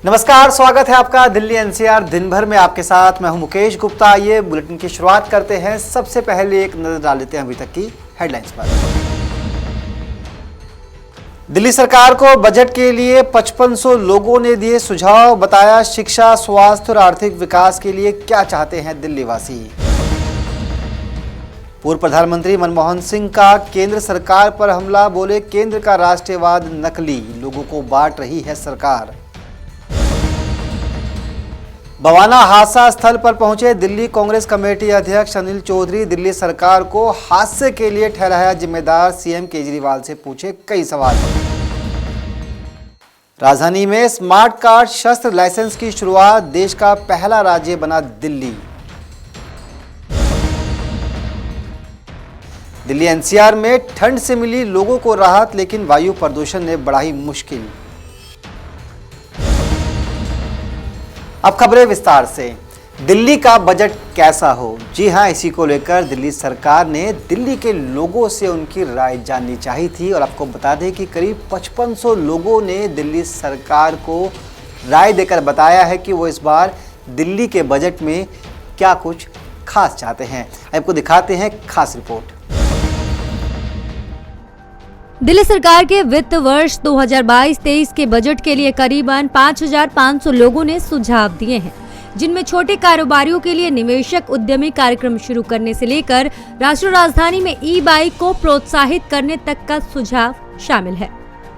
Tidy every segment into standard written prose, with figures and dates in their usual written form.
नमस्कार, स्वागत है आपका दिल्ली एनसीआर दिन भर में आपके साथ। मैं हूं मुकेश गुप्ता। आइए बुलेटिन की शुरुआत करते हैं। सबसे पहले एक नजर डाल लेते हैं अभी तक की हेडलाइंस पर। दिल्ली सरकार को बजट के लिए 5500 लोगों ने दिए सुझाव। बताया शिक्षा, स्वास्थ्य और आर्थिक विकास के लिए क्या चाहते हैं दिल्ली वासी। पूर्व प्रधानमंत्री मनमोहन सिंह का केंद्र सरकार पर हमला। बोले केंद्र का राष्ट्रवाद नकली, लोगों को बांट रही है सरकार। बवाना हादसा स्थल पर पहुंचे दिल्ली कांग्रेस कमेटी अध्यक्ष अनिल चौधरी। दिल्ली सरकार को हादसे के लिए ठहराया जिम्मेदार। सीएम केजरीवाल से पूछे कई सवाल। राजधानी में स्मार्ट कार्ड शस्त्र लाइसेंस की शुरुआत। देश का पहला राज्य बना दिल्ली। दिल्ली एनसीआर में ठंड से मिली लोगों को राहत, लेकिन वायु प्रदूषण ने बढ़ाई मुश्किल। अब खबरें विस्तार से। दिल्ली का बजट कैसा हो? जी हां, इसी को लेकर दिल्ली सरकार ने दिल्ली के लोगों से उनकी राय जाननी चाहिए थी। और आपको बता दें कि करीब 5500 लोगों ने दिल्ली सरकार को राय देकर बताया है कि वो इस बार दिल्ली के बजट में क्या कुछ खास चाहते हैं। आपको दिखाते हैं खास रिपोर्ट। दिल्ली सरकार के वित्त वर्ष 2022-23 के बजट के लिए करीबन 5500 लोगों ने सुझाव दिए हैं, जिनमें छोटे कारोबारियों के लिए निवेशक उद्यमी कार्यक्रम शुरू करने से लेकर राष्ट्रीय राजधानी में ई बाइक को प्रोत्साहित करने तक का सुझाव शामिल है।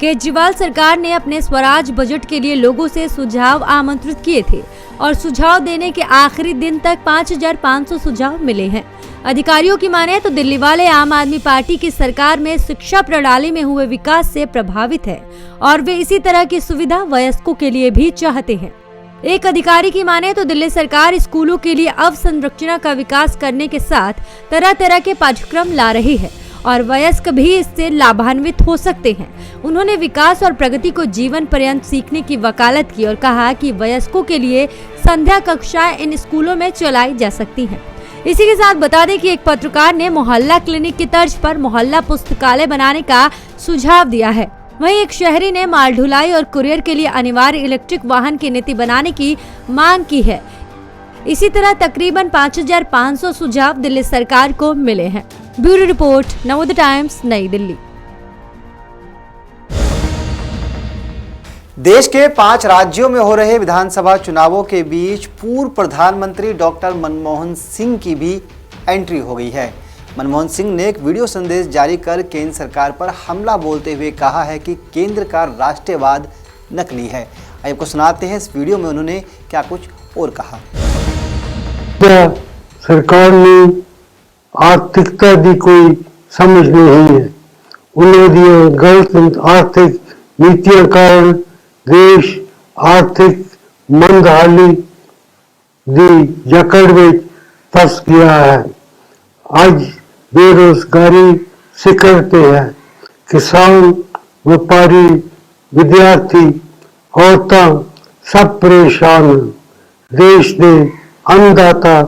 केजरीवाल सरकार ने अपने स्वराज बजट के लिए लोगों से सुझाव आमंत्रित किए थे और सुझाव देने के आखिरी दिन तक 5500 सुझाव मिले हैं। अधिकारियों की माने तो दिल्ली वाले आम आदमी पार्टी की सरकार में शिक्षा प्रणाली में हुए विकास से प्रभावित है और वे इसी तरह की सुविधा वयस्कों के लिए भी चाहते हैं। एक अधिकारी की माने तो दिल्ली सरकार स्कूलों के लिए अवसंरचना का विकास करने के साथ तरह तरह के पाठ्यक्रम ला रही है और वयस्क भी इससे लाभान्वित हो सकते हैं। उन्होंने विकास और प्रगति को जीवन पर्यंत सीखने की वकालत की और कहा कि वयस्कों के लिए संध्या कक्षाएं इन स्कूलों में चलाई जा सकती हैं। इसी के साथ बता दें कि एक पत्रकार ने मोहल्ला क्लिनिक की तर्ज पर मोहल्ला पुस्तकालय बनाने का सुझाव दिया है। वहीं एक शहरी ने माल ढुलाई और कुरियर के लिए अनिवार्य इलेक्ट्रिक वाहन की नीति बनाने की मांग की है। इसी तरह तकरीबन 5500 सुझाव दिल्ली सरकार को मिले हैं। ब्यूरो रिपोर्ट, नवोदय टाइम्स, नई दिल्ली। देश के 5 राज्यों में हो रहे विधानसभा चुनावों के बीच पूर्व प्रधानमंत्री डॉक्टर मनमोहन सिंह की भी एंट्री हो गई है। मनमोहन सिंह ने एक वीडियो संदेश जारी कर केंद्र सरकार पर हमला बोलते हुए कहा है कि केंद्र का राष्ट्रवाद नकली है। आपको सुनाते हैं इस वीडियो में उन्होंने क्या कुछ और कहा। सरकार ने आर्थिकता की कोई समझ नहीं है। उन्होंने गलत आर्थिक नीतियों कारण देश आर्थिक मंदहाली की जकड़ में फंस गया है। आज बेरोजगारी सिकड़ते हैं। किसान, व्यापारी, विद्यार्थी, औरतें सब परेशान हैं। देश ने अन्नदाता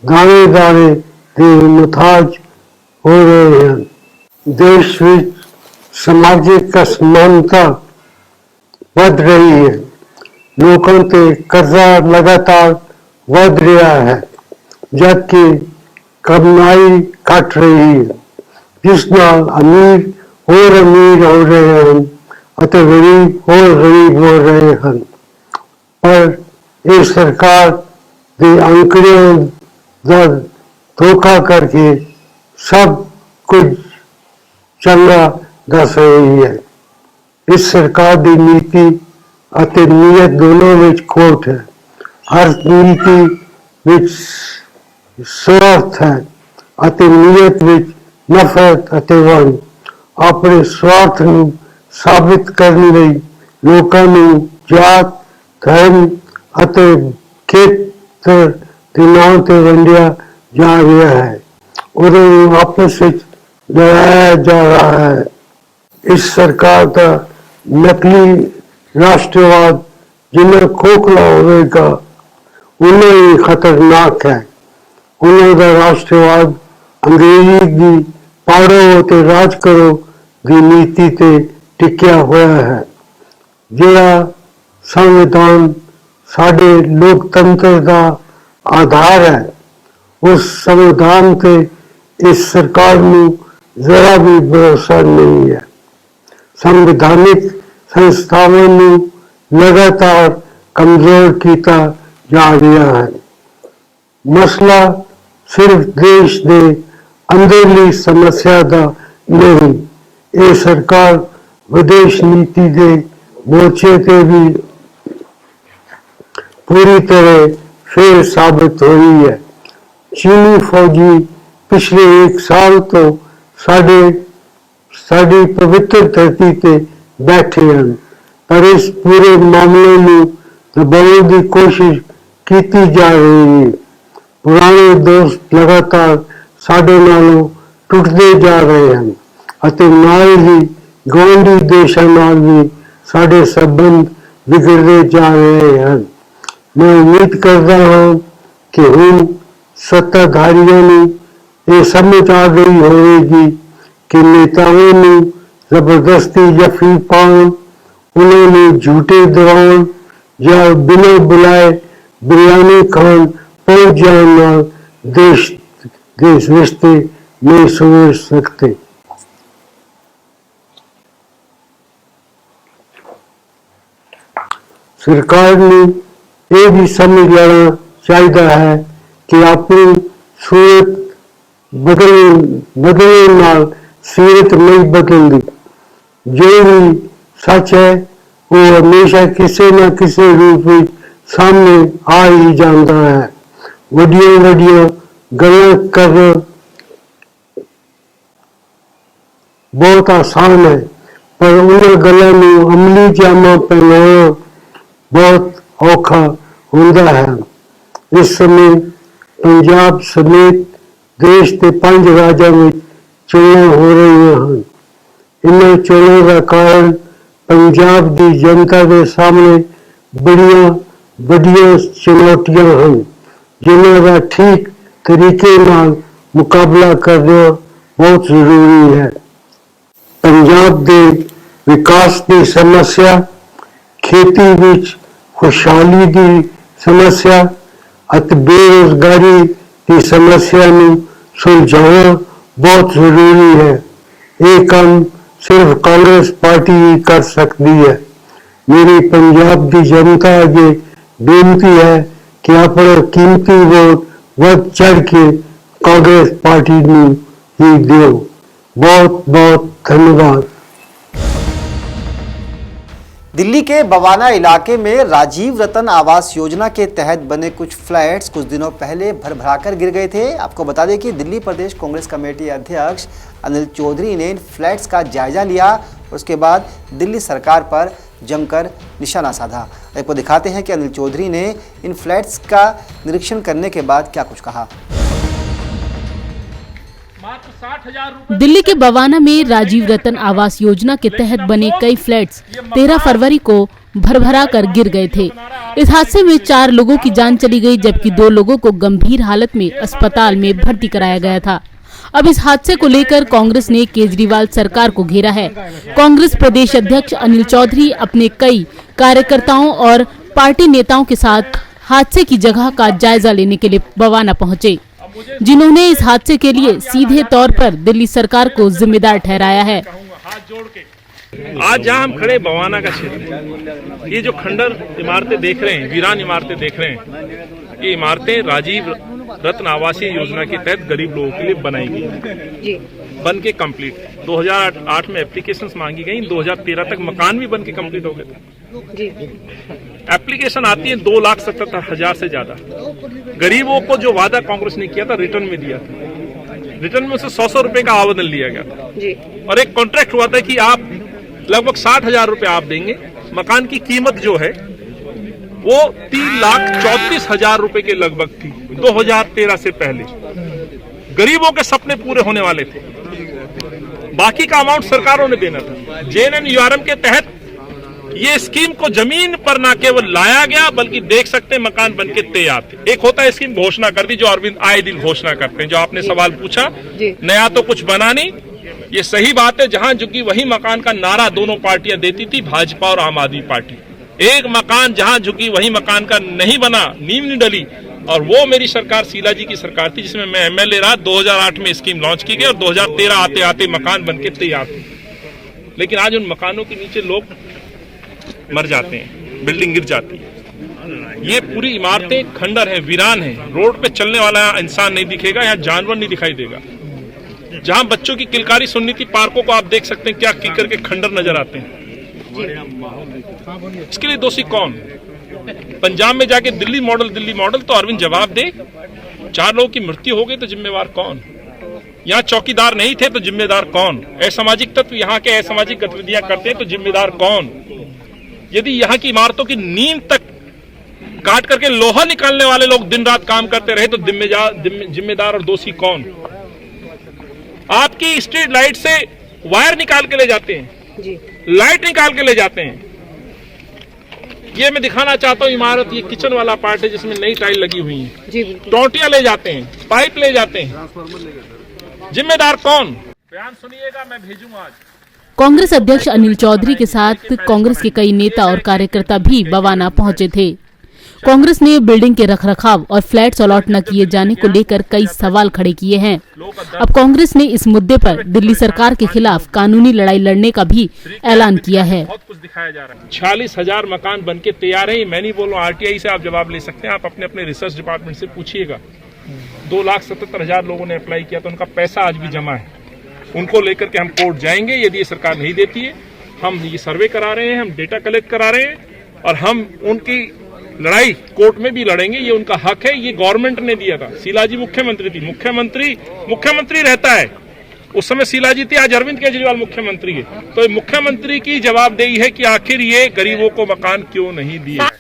दाने दाने के मुताज हो रहे हैं। देश में सामाजिक असमानता बढ़ रही है। लोगों के कर्जा लगातार बढ़ रहा है, जबकि कमाई घट रही है, जिस नाल अमीर हो रहे हैं और गरीब हो रहे हैं। पर ये सरकार के आंकड़ों का धोखा करके सब कुछ चंगा दस रही है। इस सरकार की नीति और नीयत दोनों में खोट है। हर नीति में स्वार्थ है और नीयत में नफरत और वंड। अपने स्वार्थ को साबित करने लिए लोगों को जात, धर्म और खेत्र के नाम से वंडिया जा रहा है और आपस में लड़ाया जा रहा है। इस सरकार का नकली राष्ट्रवाद जिन्हें खोखला होगा उन्हें ही खतरनाक है। उन्होंने राष्ट्रवाद अंग्रेजी की पाड़ो होते राज करो की नीति से टिकिया हुआ है। जिहड़ा संविधान साडे लोकतंत्र का आधार है। उस संविधान पे इस सरकार में जरा भी भरोसा नहीं है। संवैधानिक संस्थाओं में लगातार कमजोर किया जा रहा है। मसला सिर्फ देश दे अंदरली समस्या का नहीं, ये सरकार विदेश नीति के मोर्चे पे भी पूरी तरह फेल साबित हो रही है। चीनी फौजी पिछले एक साल तो साड़ी पवित्र धरती पे बैठे हैं, पर इस पूरे मामले में दबाने की कोशिश की जा रही है। पुराने दोस्त लगातार साडे नालों टुटते जा रहे हैं ਅਤੇ ਨਾਲ ਹੀ ਗਵਾਂਢੀ ਦੇਸ਼ਾਂ ਨਾਲ ਵੀ ਸਾਡੇ ਸੰਬੰਧ ਵਿਗੜਦੇ ਜਾ ਰਹੇ ਹਨ। मैं उम्मीद करता हूँ कि उन सत्ताधारियों ने ये समझ आ गई होगी कि नेताओं ने जबरदस्ती जफी पाउन, उन्होंने झूठे दवाउन या बिना बुलाए बिरयानी खान पहुंच जाना देश के रिश्ते नहीं समझ सकते। सरकार ने ये भी समझ लेना चाहिए है कि अपनी सूरत बदलने नाल सीरत नहीं बदलती। जो भी सच है वो हमेशा किसी न किसी रूप में सामने आ ही जाता है। वड्डियां गल्लां करना बहुत आसान है, पर उन्हें गल्लां नूं अमली जामा पहनाना बहुत औखा होता है। इस समय पंजाब समेत देश के 5 राज्यों में चोणां हो रही हैं। इन चोणों का कारण पंजाब की जनता के सामने बड़िया चुनौतियां हैं, जिन्हों ठीक तरीके नाल मुकाबला करना बहुत जरूरी है। पंजाब के विकास की समस्या, खेती विच खुशहाली की समस्या ਅਤੇ बेरोजगारी की समस्या ਨੂੰ सुलझाना बहुत जरूरी है। ये काम सिर्फ कांग्रेस पार्टी ही कर सकती है। मेरी पंजाब की जनता अगे बेनती है कि अपना कीमती वोट बढ़ चढ़ के कांग्रेस पार्टी ਨੂੰ ही दो। बहुत बहुत धन्यवाद। दिल्ली के बवाना इलाके में राजीव रतन आवास योजना के तहत बने कुछ फ्लैट्स कुछ दिनों पहले भरभराकर गिर गए थे। आपको बता दें कि दिल्ली प्रदेश कांग्रेस कमेटी अध्यक्ष अनिल चौधरी ने इन फ्लैट्स का जायजा लिया। उसके बाद दिल्ली सरकार पर जमकर निशाना साधा। आपको दिखाते हैं कि अनिल चौधरी ने इन फ्लैट्स का निरीक्षण करने के बाद क्या कुछ कहा। दिल्ली के बवाना में राजीव रतन आवास योजना के तहत बने कई फ्लैट्स 13 फरवरी को भरभरा कर गिर गए थे। इस हादसे में 4 लोगों की जान चली गई, जबकि 2 लोगों को गंभीर हालत में अस्पताल में भर्ती कराया गया था। अब इस हादसे को लेकर कांग्रेस ने केजरीवाल सरकार को घेरा है। कांग्रेस प्रदेश अध्यक्ष अनिल चौधरी अपने कई कार्यकर्ताओं और पार्टी नेताओं के साथ हादसे की जगह का जायजा लेने के लिए बवाना पहुंचे, जिन्होंने इस हादसे के लिए सीधे तौर पर दिल्ली सरकार को जिम्मेदार ठहराया है। आज जहाँ हम खड़े बवाना का क्षेत्र, ये जो खंडर इमारतें देख रहे हैं, वीरान इमारतें देख रहे हैं, ये इमारतें राजीव रत्न आवासीय योजना के तहत गरीब लोगों के लिए बनाई गई, बन के कंप्लीट। 2008 में एप्लीकेशंस मांगी गई, 2013 तक मकान भी बन के कंप्लीट हो गए थे। एप्लीकेशन आती है 2,77,000 से ज्यादा। गरीबों को जो वादा कांग्रेस ने किया था रिटर्न में दिया था, रिटर्न में उसे 100 रुपए का आवेदन लिया गया था और एक कॉन्ट्रैक्ट हुआ था कि आप लगभग 60,000 रुपए आप देंगे। मकान की कीमत जो है वो 3,34,000 रुपए के लगभग थी 2013 से पहले। गरीबों के सपने पूरे होने वाले थे। बाकी का अमाउंट सरकारों ने देना था। JNNURM के तहत ये स्कीम को जमीन पर ना केवल लाया गया, बल्कि देख सकते हैं मकान बनके तैयार थे। एक होता है स्कीम घोषणा कर दी, जो अरविंद आए दिन घोषणा करते हैं। जो आपने सवाल पूछा, नया तो कुछ बना नहीं, ये सही बात है। जहां जो कि वही मकान का नारा दोनों पार्टियां देती थी, भाजपा और आम आदमी पार्टी। एक मकान जहां झुकी वही मकान का नहीं बना, नींव नहीं डली। और वो मेरी सरकार शीला जी की सरकार थी जिसमें मैं एमएलए रहा। 2008 में स्कीम लॉन्च की गई और 2013 आते आते मकान बनके तैयार थे। लेकिन आज उन मकानों के नीचे लोग मर जाते हैं, बिल्डिंग गिर जाती है। ये पूरी इमारतें खंडर है, वीरान है। रोड पे चलने वाला इंसान नहीं दिखेगा, यहाँ जानवर नहीं दिखाई देगा। जहां बच्चों की किलकारी सुननी थी, पार्कों को आप देख सकते हैं क्या कीकर के खंडर नजर आते हैं। इसके लिए दोषी कौन? पंजाब में जाके दिल्ली मॉडल तो अरविंद जवाब दे। 4 लोगों की मृत्यु हो गई तो जिम्मेवार कौन? यहाँ चौकीदार नहीं थे तो जिम्मेदार कौन? असामाजिक तत्व यहाँ के असामाजिक गतिविधियां करते हैं तो जिम्मेदार कौन? यदि यहाँ की इमारतों की नींव तक काट करके लोहा निकालने वाले लोग दिन रात काम करते रहे तो जिम्मेदार और दोषी कौन? आपकी स्ट्रीट लाइट से वायर निकाल के ले जाते हैं जी, लाइट निकाल के ले जाते हैं। ये मैं दिखाना चाहता हूँ इमारत, ये किचन वाला पार्ट है जिसमें नई टाइल लगी हुई है जी। टोंटियां ले जाते हैं, पाइप ले जाते हैं, जिम्मेदार कौन? बयान सुनिएगा, मैं भेजूंगा आज। कांग्रेस अध्यक्ष अनिल चौधरी के साथ कांग्रेस के कई नेता और कार्यकर्ता भी बवाना पहुंचे थे। कांग्रेस ने बिल्डिंग के रखरखाव और फ्लैट्स अलॉट न किए जाने को लेकर कई सवाल खड़े किए हैं। अब कांग्रेस ने इस मुद्दे पर दिल्ली सरकार के खिलाफ कानूनी लड़ाई लड़ने का भी ऐलान किया है। बहुत कुछ दिखाया जा रहा है। 46,000 मकान बनके तैयार है। मैं नहीं बोल रहा हूँ, आरटीआई से आप जवाब ले सकते हैं। आप अपने अपने रिसर्च डिपार्टमेंट से पूछिएगा। 2,77,000 लोगों ने अप्लाई किया तो उनका पैसा आज भी जमा है। उनको लेकर के हम कोर्ट जाएंगे यदि ये सरकार नहीं देती है। हम ये सर्वे करा रहे हैं, हम डेटा कलेक्ट करा रहे हैं और हम उनकी लड़ाई कोर्ट में भी लड़ेंगे। ये उनका हक है, ये गवर्नमेंट ने दिया था। शीला जी मुख्यमंत्री थी, मुख्यमंत्री रहता है। उस समय शीला जी थी, आज अरविंद केजरीवाल मुख्यमंत्री है। तो मुख्यमंत्री की जवाबदेही है कि आखिर ये गरीबों को मकान क्यों नहीं दिए।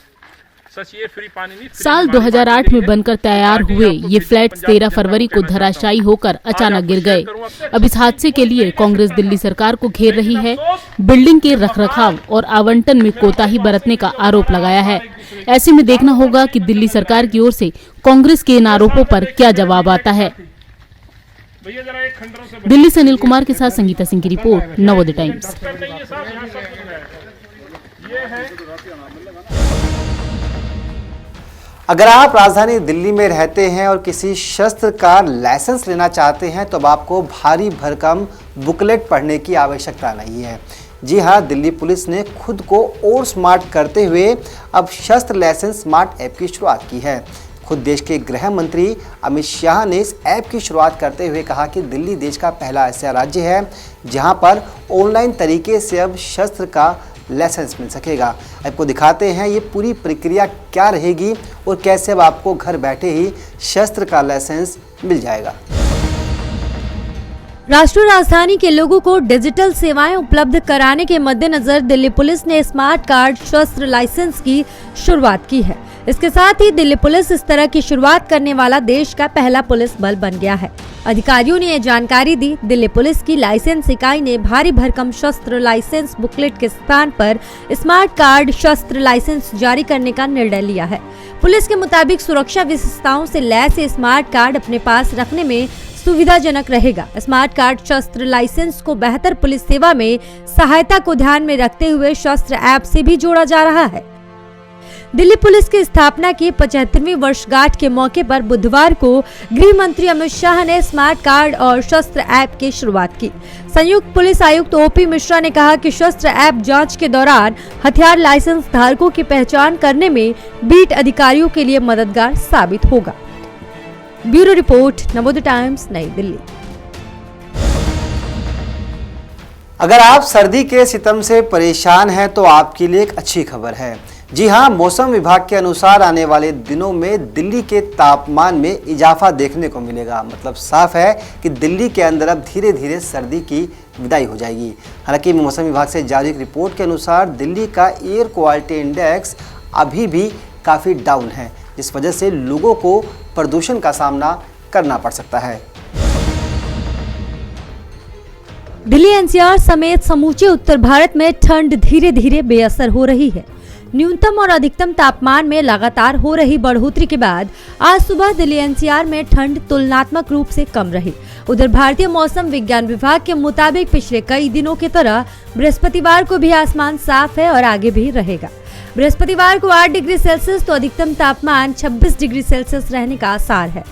सच ये फ्री पानी नहीं। साल 2008 में बनकर तैयार हुए ये फ्लैट्स 13 फरवरी को धराशायी होकर अचानक गिर गए। अब इस हादसे के लिए कांग्रेस दिल्ली सरकार को घेर रही है। बिल्डिंग के रखरखाव और आवंटन में कोताही बरतने का आरोप लगाया है। ऐसे में देखना होगा कि दिल्ली सरकार की ओर से कांग्रेस के इन आरोपों पर क्या जवाब आता है। दिल्ली से अनिल कुमार के साथ संगीता सिंह की रिपोर्ट, नवोदय टाइम्स। अगर आप राजधानी दिल्ली में रहते हैं और किसी शस्त्र का लाइसेंस लेना चाहते हैं तो अब आपको भारी भरकम बुकलेट पढ़ने की आवश्यकता नहीं है। जी हां, दिल्ली पुलिस ने खुद को और स्मार्ट करते हुए अब शस्त्र लाइसेंस स्मार्ट ऐप की शुरुआत की है। खुद देश के गृह मंत्री अमित शाह ने इस ऐप की शुरुआत करते हुए कहा कि दिल्ली देश का पहला ऐसा राज्य है जहां पर ऑनलाइन तरीके से अब शस्त्र का लाइसेंस मिल सकेगा। आपको दिखाते हैं ये पूरी प्रक्रिया क्या रहेगी और कैसे अब आपको घर बैठे ही शस्त्र का लाइसेंस मिल जाएगा। राष्ट्रीय राजधानी के लोगों को डिजिटल सेवाएं उपलब्ध कराने के मद्देनजर दिल्ली पुलिस ने स्मार्ट कार्ड शस्त्र लाइसेंस की शुरुआत की है। इसके साथ ही दिल्ली पुलिस इस तरह की शुरुआत करने वाला देश का पहला पुलिस बल बन गया है। अधिकारियों ने यह जानकारी दी। दिल्ली पुलिस की लाइसेंस इकाई ने भारी भरकम शस्त्र लाइसेंस बुकलेट के स्थान पर स्मार्ट कार्ड शस्त्र लाइसेंस जारी करने का निर्णय लिया है। पुलिस के मुताबिक सुरक्षा विशेषताओं से लैस स्मार्ट कार्ड अपने पास रखने में सुविधाजनक रहेगा। स्मार्ट कार्ड शस्त्र लाइसेंस को बेहतर पुलिस सेवा में सहायता को ध्यान में रखते हुए शस्त्र ऐप से भी जोड़ा जा रहा है। दिल्ली पुलिस की स्थापना की 75वीं वर्षगांठ के मौके पर बुधवार को गृह मंत्री अमित शाह ने स्मार्ट कार्ड और शस्त्र ऐप की शुरुआत की। संयुक्त पुलिस आयुक्त ओपी मिश्रा ने कहा कि शस्त्र ऐप जांच के दौरान हथियार लाइसेंस धारकों की पहचान करने में बीट अधिकारियों के लिए मददगार साबित होगा। ब्यूरो रिपोर्ट, नवोदय टाइम्स, नई दिल्ली। अगर आप सर्दी के सितम से परेशान हैं तो आपके लिए एक अच्छी खबर है। जी हां, मौसम विभाग के अनुसार आने वाले दिनों में दिल्ली के तापमान में इजाफा देखने को मिलेगा। मतलब साफ है कि दिल्ली के अंदर अब धीरे धीरे सर्दी की विदाई हो जाएगी। हालांकि मौसम विभाग से जारी एक रिपोर्ट के अनुसार दिल्ली का एयर क्वालिटी इंडेक्स अभी भी काफ़ी डाउन है, जिस वजह से लोगों को प्रदूषण का सामना करना पड़ सकता है। दिल्ली एनसीआर समेत समूचे उत्तर भारत में ठंड धीरे धीरे बेअसर हो रही है। न्यूनतम और अधिकतम तापमान में लगातार हो रही बढ़ोतरी के बाद आज सुबह दिल्ली एनसीआर में ठंड तुलनात्मक रूप से कम रही। उधर भारतीय मौसम विज्ञान विभाग के मुताबिक पिछले कई दिनों की तरह बृहस्पतिवार को भी आसमान साफ है और आगे भी रहेगा। बृहस्पतिवार को 8 डिग्री सेल्सियस तो अधिकतम तापमान 26 डिग्री सेल्सियस रहने का आसार है।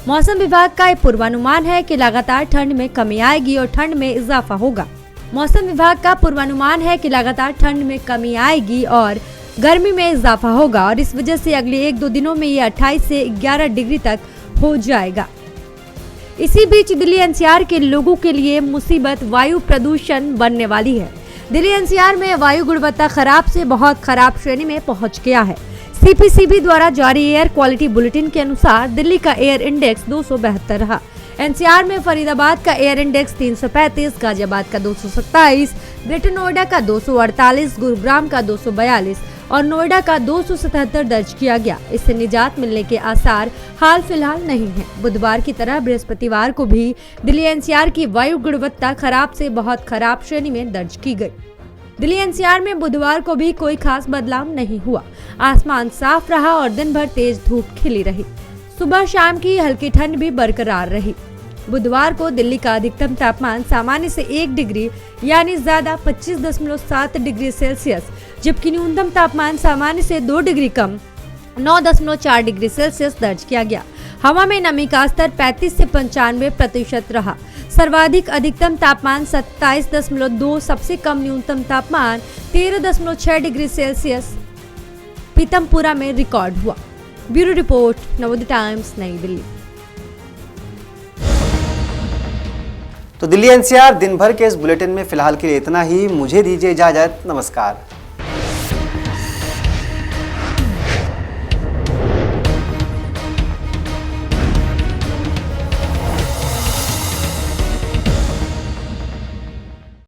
मौसम विभाग का यह पूर्वानुमान है कि लगातार ठंड में कमी आएगी और ठंड में इजाफा होगा। मौसम विभाग का पूर्वानुमान है कि लगातार ठंड में कमी आएगी और गर्मी में इजाफा होगा और इस वजह से अगले 1-2 दिनों में ये 28 से 11 डिग्री तक हो जाएगा। इसी बीच दिल्ली एनसीआर के लोगों के लिए मुसीबत वायु प्रदूषण बनने वाली है। दिल्ली एनसीआर में वायु गुणवत्ता खराब से बहुत खराब श्रेणी में पहुंच गया है। सीपीसीबी द्वारा जारी एयर क्वालिटी बुलेटिन के अनुसार दिल्ली का एयर इंडेक्स 272 रहा। एनसीआर में फरीदाबाद का एयर इंडेक्स 335, गाजियाबाद का 227, ग्रेटर नोएडा का 248, गुरुग्राम का 242 और नोएडा का 277 दर्ज किया गया। इससे निजात मिलने के आसार हाल फिलहाल नहीं है। बुधवार की तरह बृहस्पतिवार को भी दिल्ली एनसीआर की वायु गुणवत्ता खराब से बहुत खराब श्रेणी में दर्ज की गई। दिल्ली एनसीआर में बुधवार को भी कोई खास बदलाव नहीं हुआ। आसमान साफ रहा और दिन भर तेज धूप खिली रही। सुबह शाम की हल्की ठंड भी बरकरार रही। बुधवार को दिल्ली का अधिकतम तापमान सामान्य से 1 डिग्री यानी ज्यादा 25.7 डिग्री सेल्सियस, जबकि न्यूनतम तापमान सामान्य से 2 डिग्री कम 9.4 डिग्री सेल्सियस दर्ज किया गया। हवा में नमी का स्तर 35 से 95% रहा। सर्वाधिक अधिकतम तापमान 27.2, सबसे कम न्यूनतम तापमान 13.6 डिग्री सेल्सियस पीतमपुरा में रिकॉर्ड हुआ। ब्यूरो रिपोर्ट, नवोदय टाइम्स, नई दिल्ली। तो दिल्ली एनसीआर दिन भर के इस बुलेटिन में फिलहाल के लिए इतना ही। मुझे दीजिए इजाजत। नमस्कार।